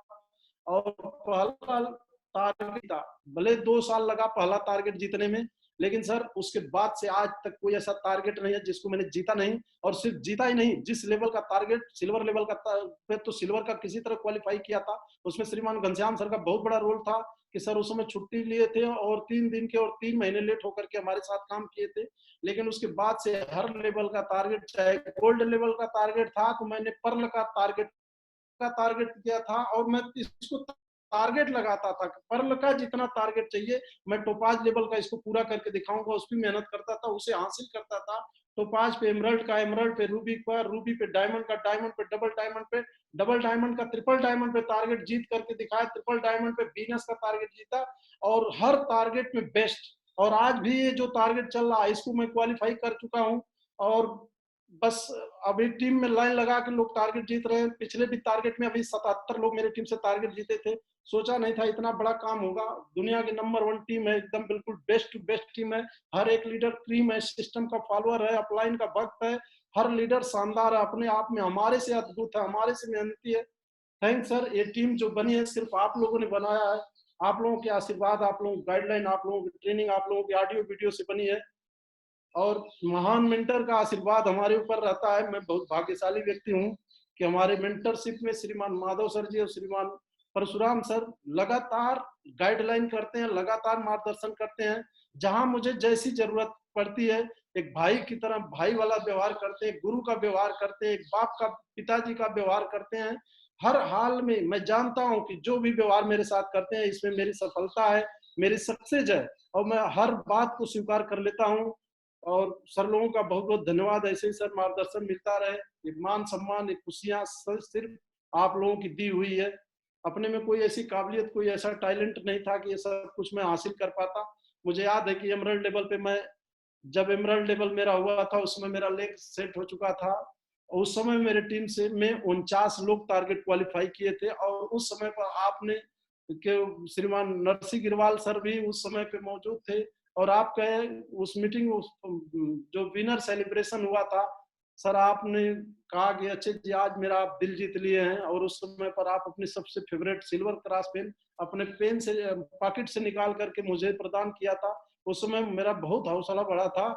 और पहला टारगेट था, भले 2 साल लगा पहला टारगेट जीतने में, लेकिन सर उसके बाद से आज तक कोई ऐसा टारगेट नहीं है जिसको मैंने जीता नहीं। और सिर्फ जीता ही नहीं, जिस लेवल का टारगेट सिल्वर लेवल का पे, तो सिल्वर का किसी तरह क्वालिफाई किया था, उसमें श्रीमान घनश्याम सर का बहुत बड़ा रोल था कि सर उस समय छुट्टी लिए थे, और 3 दिन के और 3 महीने लेट होकर के हमारे साथ काम किए थे। लेकिन उसके बाद से हर लेवल का टारगेट, चाहे गोल्ड लेवल का टारगेट था तो मैंने पर्ल का टारगेट किया था, और मैं इसको टारगेट लगाता था, पर्ल का जितना टारगेट चाहिए मैं टोपाज लेवल का इसको पूरा करके दिखाऊंगा, उस पर मेहनत करता था, उसे हासिल करता था। टोपाज पे एमरल्ड का, एमरल्ड पे रूबी का, रूबी पे डायमंड का, डायमंड पे डबल डायमंड पे, डबल डायमंड का ट्रिपल डायमंड पे टारगेट जीत करके दिखाया, ट्रिपल डायमंड पे वीनस का टारगेट जीता, और हर टारगेट में बेस्ट। और आज भी ये जो टारगेट चल रहा है इसको मैं क्वालिफाई कर चुका हूँ। और बस अभी टीम में लाइन लगा के लोग टारगेट जीत रहे हैं। पिछले भी टारगेट में अभी 77 लोग मेरे टीम से टारगेट जीते थे। सोचा नहीं था इतना बड़ा काम होगा। दुनिया की नंबर 1 टीम है, एकदम बिल्कुल बेस्ट टू बेस्ट टीम है। हर एक लीडर क्रीम है, सिस्टम का फॉलोअर है, अपलाइन का भक्त है। हर लीडर शानदार है, अपने आप में हमारे से अद्भुत है, हमारे से मेहनती है। Thank sir. ये टीम जो बनी है सिर्फ आप लोगों ने बनाया है, आप लोगों के आशीर्वाद, आप लोगों की गाइडलाइन, आप लोगों की ट्रेनिंग, आप लोगों की ऑडियो वीडियो से बनी है। और महान मेंटर का आशीर्वाद हमारे ऊपर रहता है। मैं बहुत भाग्यशाली व्यक्ति हूँ कि हमारे मेंटरशिप में श्रीमान माधव सर जी और श्रीमान परशुराम सर लगातार गाइडलाइन करते हैं, लगातार मार्गदर्शन करते हैं। जहां मुझे जैसी जरूरत पड़ती है, एक भाई की तरह भाई वाला व्यवहार करते हैं, गुरु का व्यवहार करते हैं, एक बाप का, पिताजी का व्यवहार करते हैं। हर हाल में मैं जानता हूं कि जो भी व्यवहार मेरे साथ करते हैं इसमें मेरी सफलता है, मेरी सक्सेस है, और मैं हर बात को स्वीकार कर लेता हूं। और सर लोगों का बहुत बहुत धन्यवाद। ऐसे ही सर मार्गदर्शन मिलता रहे। ये मान सम्मान, ये खुशियां सिर्फ आप लोगों की दी हुई है। अपने में कोई ऐसी काबिलियत, कोई ऐसा टैलेंट नहीं था कि ये सब कुछ मैं हासिल कर पाता। मुझे याद है कि एमरल्ड लेवल पे मैं जब एमरल्ड लेवल मेरा हुआ था उस समय मेरा लेग सेट हो चुका था। उस समय मेरे टीम से में 49 लोग टारगेट क्वालिफाई किए थे और उस समय पर आपने के श्रीमान नरसिंह गिरवाल सर भी उस समय पे मौजूद थे और आप कहे उस मीटिंग जो विनर सेलिब्रेशन हुआ था सर, आपने कहा कि अच्छे जी आज मेरा आप दिल जीत लिए हैं और उस समय पर आप अपनी सबसे फेवरेट सिल्वर क्रॉस पेन अपने पेन से पॉकेट से निकाल करके मुझे प्रदान किया था। उस समय मेरा बहुत हौसला बढ़ा था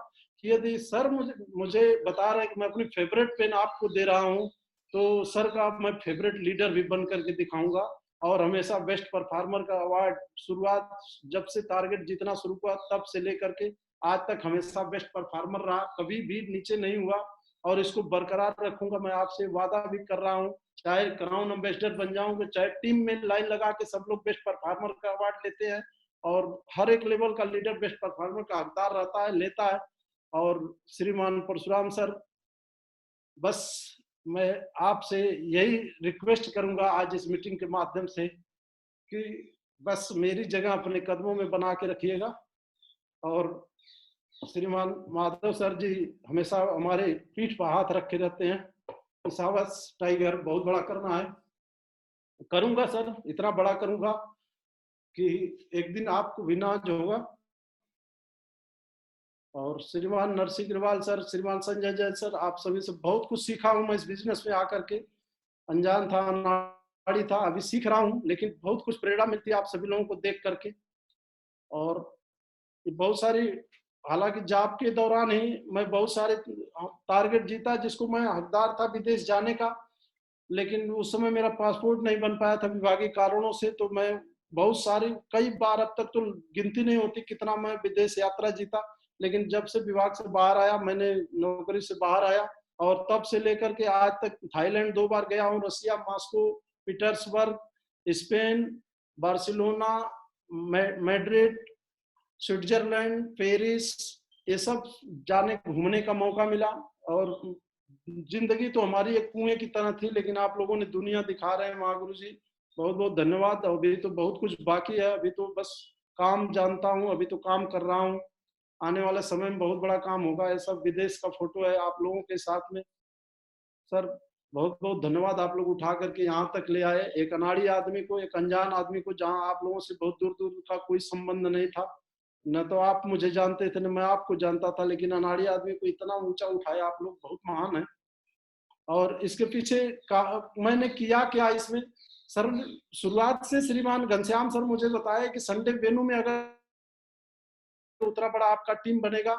कि यदि सर मुझे मुझे बता रहे हैं कि मैं अपनी फेवरेट पेन आपको दे रहा हूँ, तो सर का मैं फेवरेट लीडर भी बन करके दिखाऊंगा और हमेशा बेस्ट परफॉर्मर का अवार्ड शुरुआत जब से टारगेट जीतना शुरू हुआ तब से लेकर के आज तक हमेशा बेस्ट परफॉर्मर रहा, कभी भी नीचे नहीं हुआ और इसको बरकरार रखूंगा। मैं आपसे वादा भी कर रहा हूँ, चाहे क्राउन एम्बेसडर बन जाऊंगा, चाहे टीम में लाइन लगा के सब लोग बेस्ट परफॉर्मर का अवार्ड लेते हैं और हर एक लेवल का लीडर बेस्ट परफॉर्मर का हकदार रहता है, लेता है। और श्रीमान परशुराम सर, बस मैं आपसे यही रिक्वेस्ट करूंगा आज इस मीटिंग के माध्यम से कि बस मेरी जगह अपने कदमों में बना के रखिएगा और श्रीमान माधव सर जी हमेशा हमारे पीठ पर हाथ रखे रहते हैं कि शाबाश टाइगर, बहुत बड़ा करना है। करूंगा सर, इतना बड़ा करूंगा कि एक दिन आपको भी नाज होगा। और श्रीमान नरसिंह अग्रवाल सर, श्रीमान संजय जैन सर, आप सभी से बहुत कुछ सीखा हूं मैं इस बिजनेस में आकर के। अनजान था, अनाड़ी था, अभी सीख रहा हूं, लेकिन बहुत कुछ प्रेरणा मिलती है आप सभी लोगों को देख करके। और बहुत सारी, हालांकि जॉब के दौरान ही मैं बहुत सारे टारगेट जीता जिसको मैं हकदार था विदेश जाने का, लेकिन उस समय मेरा पासपोर्ट नहीं बन पाया था विभागीय कारणों से। तो मैं बहुत सारी, कई बार अब तक तो गिनती नहीं होती कितना मैं विदेश यात्रा जीता। लेकिन जब से विभाग से बाहर आया, मैंने नौकरी से बाहर आया और तब से लेकर के आज तक थाईलैंड 2 बार गया हूँ, Russia, Moscow, Petersburg, Spain, Barcelona, Madrid, Switzerland, Paris, ये सब जाने घूमने का मौका मिला। और जिंदगी तो हमारी एक कुएं की तरह थी, लेकिन आप लोगों ने दुनिया दिखा रहे हैं महागुरु जी, बहुत बहुत धन्यवाद। अभी तो बहुत कुछ बाकी है, अभी तो बस काम जानता हूँ, अभी तो काम कर रहा हूँ, आने वाले समय में बहुत बड़ा काम होगा। ये सब विदेश का फोटो है आप लोगों के साथ में। सर बहुत बहुत धन्यवाद, आप लोग उठा करके यहाँ तक ले आए एक अनाड़ी आदमी को, एक अनजान आदमी को, जहाँ आप लोगों से बहुत दूर दूर का कोई संबंध नहीं था, न तो आप मुझे जानते थे न मैं आपको जानता था, लेकिन अनाड़ी आदमी को इतना ऊंचा उठाया आप लोग, बहुत महान है। और इसके पीछे का मैंने किया क्या इसमें सर, शुरुआत से श्रीमान घनश्याम सर मुझे बताया कि संडे वेन्यू में अगर उतना बड़ा आपका टीम बनेगा,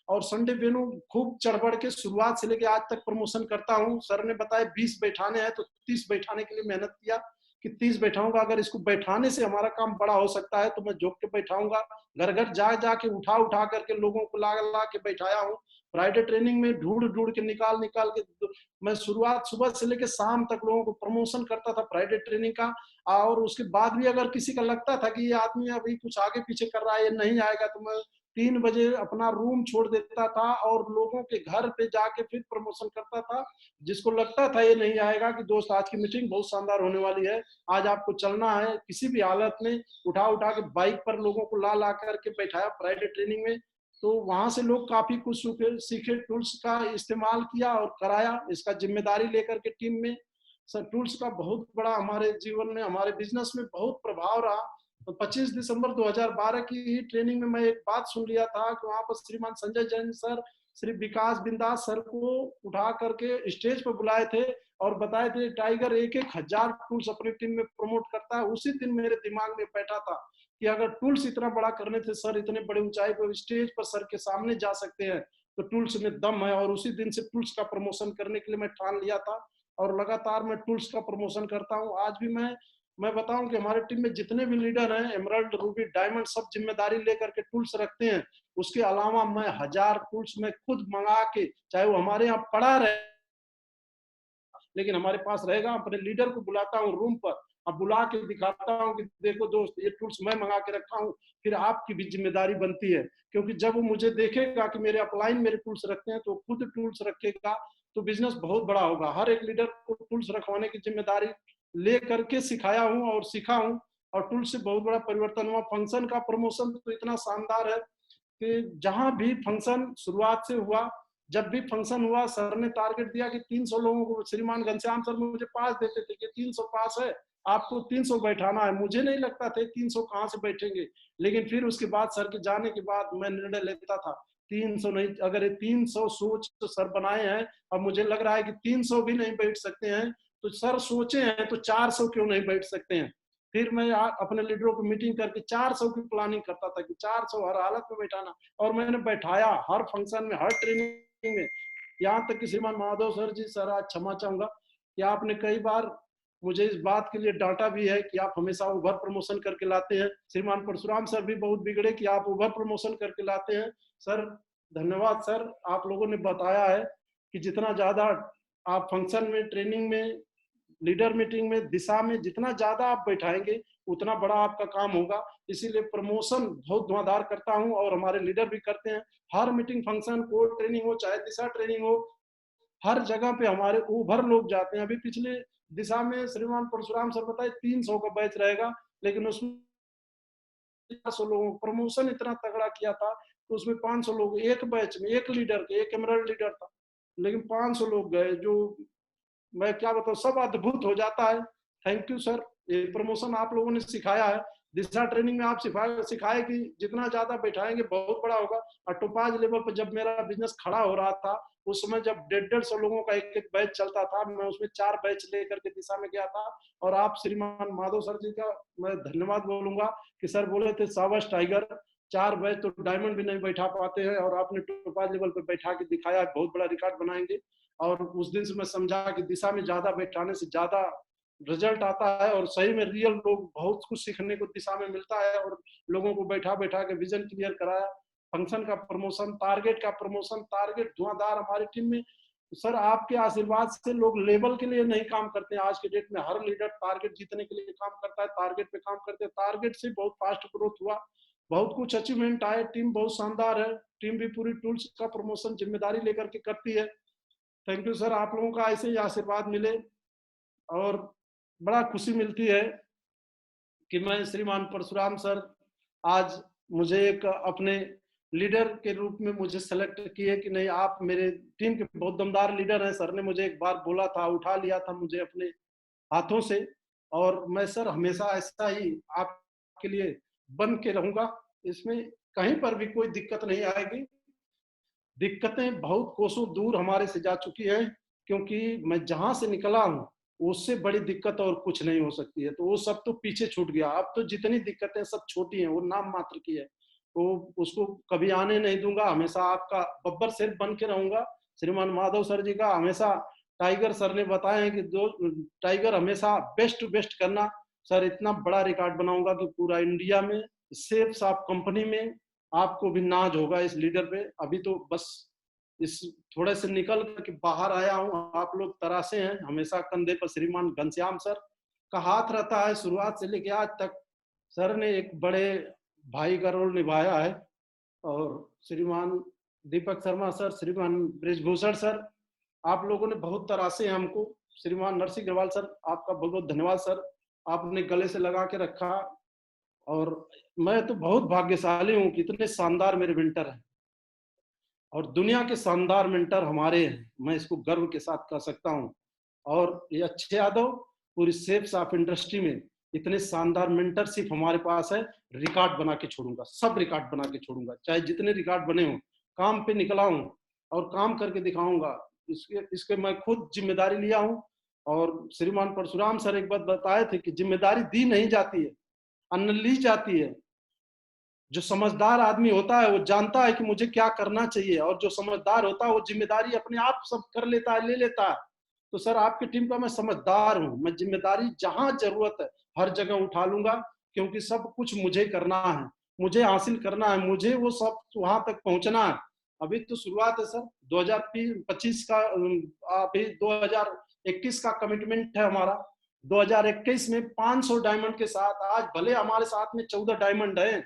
और संडे वेन्यू खूब चढ़ बढ़ के शुरुआत से लेके आज तक प्रमोशन करता हूँ। सर ने बताया 20 बैठाने हैं तो 30 बैठाने के लिए मेहनत किया कि 30 बैठाऊंगा, अगर इसको बैठाने से हमारा काम बड़ा हो सकता है तो मैं झोंक के बैठाऊंगा। घर घर जा जाके उठा उठा करके लोगों को ला ला के बैठाया हूँ। फ्राइडे ट्रेनिंग में ढूंढ ढूंढ के निकाल निकाल के मैं शुरुआत सुबह से लेकर शाम तक लोगों को प्रमोशन करता था फ्राइडे ट्रेनिंग का। और उसके बाद भी अगर किसी का लगता था कि ये आदमी अभी कुछ आगे पीछे कर रहा है, ये नहीं आएगा, तो मैं 3 बजे अपना रूम छोड़ देता था और लोगों के घर पे जाके फिर प्रमोशन करता था। जिसको लगता था ये नहीं आएगा कि दोस्त आज की मीटिंग बहुत शानदार होने वाली है, आज आपको चलना है, किसी भी हालत में उठा उठा के बाइक पर लोगों को ला ला करके बैठाया फ्राइडे ट्रेनिंग में। तो वहां से लोग काफी कुछ सीखे, टूल्स का इस्तेमाल किया और कराया, इसका जिम्मेदारी लेकर के टीम में। सर टूल्स का बहुत बड़ा हमारे जीवन में, हमारे बिजनेस में बहुत प्रभाव रहा। तो 25 दिसंबर 2012 की ही ट्रेनिंग में मैं एक बात सुन लिया था कि वहां पर श्रीमान संजय जैन सर, श्री विकास बिंदास सर को उठा करके स्टेज पर बुलाए थे और बताए थे टाइगर 1,000 टूल्स अपनी टीम में प्रमोट करता है। उसी दिन मेरे दिमाग में बैठा था कि अगर टूल्स इतना बड़ा करने थे सर, इतने बड़े ऊंचाई पर स्टेज पर सर के सामने जा सकते हैं, तो टूल्स में दम है। और उसी दिन से टूल्स का प्रमोशन करने के लिए मैं ठान लिया था और लगातार मैं टूल्स का प्रमोशन करता हूँ। आज भी मैं बताऊं कि हमारे टीम में जितने भी लीडर हैं, एमराल्ड, रूबी, डायमंड, सब जिम्मेदारी लेकर के टूल्स रखते हैं। उसके अलावा मैं 1000 टूल्स में खुद मंगा के, चाहे वो हमारे यहाँ पड़ा रहे लेकिन हमारे पास रहेगा, अपने लीडर को बुलाता हूँ रूम पर, अब बुला के दिखाता हूँ कि देखो दोस्त ये टूल्स मैं मंगा के रखा हूँ। फिर आपकी भी जिम्मेदारी बनती है, क्योंकि जब वो मुझे देखेगा कि मेरे अपलाइन मेरे टूल्स रखते हैं तो खुद टूल्स रखेगा, तो बिजनेस बहुत बड़ा होगा। हर एक लीडर को टूल्स रखवाने की जिम्मेदारी ले करके सिखाया हूँ और सीखा हूँ, और टूल्स से बहुत बड़ा परिवर्तन हुआ। फंक्शन का प्रमोशन तो इतना शानदार है कि जहां भी फंक्शन शुरुआत से हुआ, जब भी फंक्शन हुआ, सर ने टारगेट दिया कि 300 लोगों को, श्रीमान घनश्याम सर मुझे पास देते थे कि 300 पास है, आपको 300 बैठाना है। मुझे नहीं लगता थे 300 कहाँ से बैठेंगे, लेकिन फिर उसके बाद सर के जाने के बाद मैं निर्णय लेता था 300 नहीं, अगर ये 300 सोच तो सर बनाए हैं, अब मुझे लग रहा है कि 300 भी नहीं बैठ सकते हैं, तो सर सोचे हैं तो 400 क्यों नहीं बैठ सकते हैं। फिर मैं अपने लीडरों को मीटिंग करके 400 की प्लानिंग करता था कि 400 हर हालत में बैठाना, और मैंने बैठाया हर फंक्शन में, हर ट्रेनिंग में। यहाँ तक कि श्रीमान माधव सर जी, सर आज क्षमा चाहूंगा कि आपने कई बार मुझे इस बात के लिए डांटा भी है कि आप हमेशा ओवर प्रमोशन करके लाते हैं। श्रीमान परशुराम सर भी बहुत बिगड़े कि आप ओवर प्रमोशन करके लाते हैं। सर धन्यवाद सर, आप लोगों ने बताया है कि जितना ज्यादा आप फंक्शन में, ट्रेनिंग में, लीडर मीटिंग में, दिशा में जितना ज्यादा आप बैठाएंगे उतना बड़ा आपका काम होगा। इसीलिए प्रमोशन बहुत धुआंधार करता हूं और हमारे लीडर भी करते हैं। हर मीटिंग, फंक्शन, कोर ट्रेनिंग हो चाहे दिशा ट्रेनिंग हो, हर जगह पे हमारे ओवर लोग जाते हैं। अभी पिछले दिशा में श्रीमान परशुराम सर बताए 300 का बैच रहेगा, लेकिन उसमें 400 लोगों प्रमोशन इतना तगड़ा किया था तो उसमें 500 लोग एक बैच में, एक लीडर के, एक एमरल्ड लीडर था, लेकिन 500 लोग गए, जो मैं क्या बताऊं, सब अद्भुत हो जाता है। थैंक यू सर, ये प्रमोशन आप लोगों ने सिखाया है। दिशा ट्रेनिंग में आप सिखाए कि जितना ज्यादा बैठाएंगे बहुत बड़ा होगा। और टोपाज लेवल पर जब मेरा बिजनेस खड़ा हो रहा था, उस समय जब 150 लोगों का एक एक बैच चलता था, मैं उसमें 4 बैच लेकर के दिशा में गया था। और आप श्रीमान माधव सर जी का मैं धन्यवाद बोलूंगा कि सर बोले थे शाबाश टाइगर, 4 बैच तो डायमंड भी नहीं बैठा पाते हैं, और आपने टोपाज लेवल पर बैठा के दिखाया, बहुत बड़ा रिकॉर्ड बनाएंगे। और उस दिन से मैं समझा कि दिशा में ज्यादा बैठाने से ज्यादा रिजल्ट आता है, और सही में रियल लोग बहुत कुछ सीखने को दिशा में मिलता है। और लोगों को बैठा बैठा के विजन क्लियर कराया, फंक्शन का प्रमोशन, टारगेट का प्रमोशन, टारगेट धुआंधार हमारी टीम में। सर आपके आशीर्वाद से लोग लेवल के लिए नहीं काम करते हैं, आज के डेट में हर लीडर टारगेट जीतने के लिए काम करता है, टारगेट पे काम करते हैं। टारगेट से बहुत फास्ट ग्रोथ हुआ, बहुत कुछ अचीवमेंट आए, टीम बहुत शानदार है। टीम भी पूरी टूल्स का प्रमोशन जिम्मेदारी लेकर के करती है। थैंक यू सर, आप लोगों का ऐसे ही आशीर्वाद मिले, और बड़ा खुशी मिलती है कि मैं श्रीमान परशुराम सर आज मुझे एक अपने लीडर के रूप में मुझे सेलेक्ट किए कि नहीं, आप मेरे टीम के बहुत दमदार लीडर हैं। सर ने मुझे एक बार बोला था, उठा लिया था मुझे अपने हाथों से, और मैं सर हमेशा ऐसा ही आपके लिए बन के रहूंगा। इसमें कहीं पर भी कोई दिक्कत नहीं आएगी। दिक्कतें बहुत कोसों दूर हमारे से जा चुकी है, क्योंकि मैं जहां से निकला हूं उससे बड़ी दिक्कत और कुछ नहीं हो सकती है, तो वो सब तो पीछे छूट गया। अब तो जितनी दिक्कतें सब छोटी हैं, वो नाम मात्र की है, तो उसको कभी आने नहीं दूंगा। हमेशा आपका बब्बर शेर बन के रहूंगा। श्रीमान माधव सर जी का हमेशा, टाइगर सर ने बताया है कि दो टाइगर हमेशा बेस्ट टू बेस्ट करना। सर इतना बड़ा रिकॉर्ड बनाऊंगा कि पूरा इंडिया में, सेफ साफ कंपनी में आपको भी नाज होगा इस लीडर पे। अभी तो बस इस थोड़े से निकल करके बाहर आया हूँ, आप लोग तरासे हैं, हमेशा कंधे पर श्रीमान घनश्याम सर का हाथ रहता है शुरुआत से लेके आज तक। सर ने एक बड़े भाई का रोल निभाया है, और श्रीमान दीपक शर्मा सर, श्रीमान ब्रिजभूषण सर, आप लोगों ने बहुत तरासे हैं हमको। श्रीमान नरसिंह अग्रवाल सर, आपका बहुत बहुत धन्यवाद सर, आपने गले से लगा के रखा। और मैं तो बहुत भाग्यशाली हूँ कि इतने शानदार मेरे मेंटर हैं, और दुनिया के शानदार मेंटर हमारे हैं, मैं इसको गर्व के साथ कह सकता हूँ। और ये अच्छे यादव, पूरी सेफ साफ इंडस्ट्री में इतने शानदार मेंटरशिप हमारे पास है। रिकॉर्ड बना के छोड़ूंगा, सब रिकॉर्ड बना के छोड़ूंगा, चाहे जितने रिकॉर्ड बने हों। काम पे निकला हूँ और काम करके दिखाऊंगा, इसके मैं खुद जिम्मेदारी लिया हूँ। और श्रीमान परशुराम सर एक बात बताए थे कि जिम्मेदारी दी नहीं जाती है, अन्न ली जाती है। जो समझदार आदमी होता है वो जानता है कि मुझे क्या करना चाहिए, और जो समझदार होता है वो जिम्मेदारी अपने आप सब कर लेता है, ले लेता है। तो सर आपकी टीम का मैं समझदार हूँ, मैं जिम्मेदारी जहां जरूरत है हर जगह उठा लूंगा, क्योंकि सब कुछ मुझे करना है, मुझे हासिल करना है, मुझे वो सब वहां तक पहुंचना है। अभी तो शुरुआत है सर, 2025 का, अभी 2021 का कमिटमेंट है हमारा। 2021 में 500 डायमंड के साथ, आज भले हमारे साथ में 14 डायमंड है,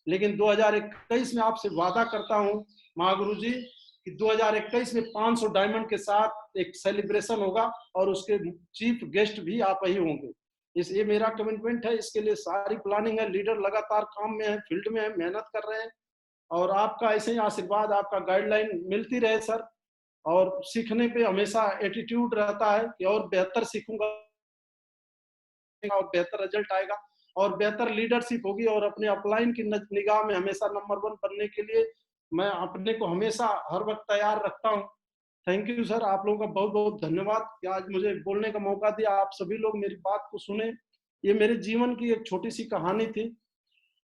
लेकिन 2021 में आपसे वादा करता हूं महागुरु जी कि 2021 में 500 डायमंड के साथ एक सेलिब्रेशन होगा, और उसके चीफ गेस्ट भी आप ही होंगे। ये मेरा कमिटमेंट है, इसके लिए सारी प्लानिंग है, लीडर लगातार काम में है, फील्ड में है, मेहनत कर रहे हैं। और आपका ऐसे ही आशीर्वाद, आपका गाइडलाइन मिलती रहे सर। और सीखने पे हमेशा एटीट्यूड रहता है कि और बेहतर सीखूंगा और बेहतर रिजल्ट आएगा और बेहतर लीडरशिप होगी, और अपने अपलाइन की निगाह में हमेशा नंबर 1 बनने के लिए मैं अपने को हमेशा हर वक्त तैयार रखता हूँ। थैंक यू सर, आप लोगों का बहुत बहुत धन्यवाद कि आज मुझे बोलने का मौका दिया, आप सभी लोग मेरी बात को सुने। ये मेरे जीवन की एक छोटी सी कहानी थी,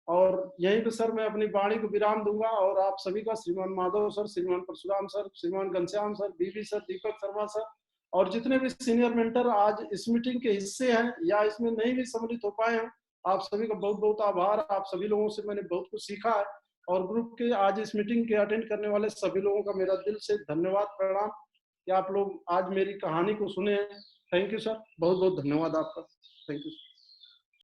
और यहीं पे सर मैं अपनी वाणी को विराम दूंगा। और आप सभी का, श्रीमान माधव सर, श्रीमान परशुराम सर, श्रीमान घनश्याम सर, बीबी सर, दीपक शर्मा सर, और जितने भी सीनियर मेंटर आज इस मीटिंग के हिस्से हैं या इसमें नहीं भी सम्मिलित हो पाए हैं, आप सभी का बहुत बहुत आभार। आप सभी लोगों से मैंने बहुत कुछ सीखा है, और ग्रुप के आज इस मीटिंग के अटेंड करने वाले सभी लोगों का मेरा दिल से धन्यवाद, प्रणाम कि आप लोग आज मेरी कहानी को सुने हैं। थैंक यू सर, बहुत बहुत धन्यवाद आपका। Thank you.